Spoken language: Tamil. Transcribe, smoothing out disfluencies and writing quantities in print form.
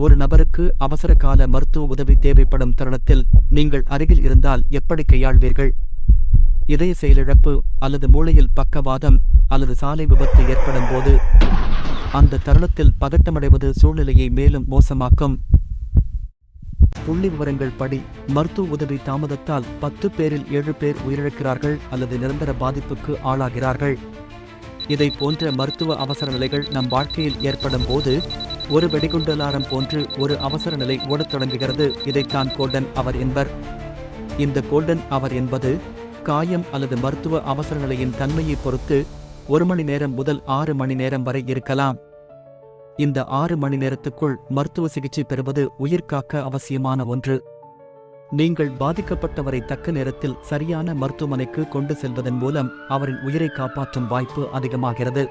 ஒரு நபருக்கு அவசர கால மருத்துவ உதவி தேவைப்படும் தருணத்தில் நீங்கள் அருகில் இருந்தால் எப்படி கையாள்வீர்கள்? இதய செயலிழப்பு அல்லது மூளையில் பக்கவாதம் அல்லது சாலை விபத்து ஏற்படும் போது அந்த தருணத்தில் பதட்டமடைவது சூழ்நிலையை மேலும் மோசமாக்கும். புள்ளி விவரங்கள் படி, மருத்துவ உதவி தாமதத்தால் 10 பேரில் 7 பேர் உயிரிழக்கிறார்கள் அல்லது நிரந்தர பாதிப்புக்கு ஆளாகிறார்கள். இதை போன்ற மருத்துவ அவசர நிலைகள் நம் வாழ்க்கையில் ஏற்படும் போது ஒரு வெடிகுண்டு அலாரம் போன்று ஒரு அவசர நிலை ஓடத் தொடங்குகிறது. இதைத்தான் கோல்டன் அவர் என்பர். இந்த கோல்டன் அவர் என்பது காயம் அல்லது மருத்துவ அவசர நிலையின் தன்மையை பொறுத்து 1 மணி நேரம் முதல் 6 மணி நேரம் வரை இருக்கலாம். இந்த 6 மணி நேரத்துக்குள் மருத்துவ சிகிச்சை பெறுவது உயிர்காக்க அவசியமான ஒன்று. நீங்கள் பாதிக்கப்பட்டவரை தக்க நேரத்தில் சரியான மருத்துவமனைக்கு கொண்டு செல்வதன் மூலம் அவரின் உயிரை காப்பாற்றும் வாய்ப்பு அதிகமாகிறது.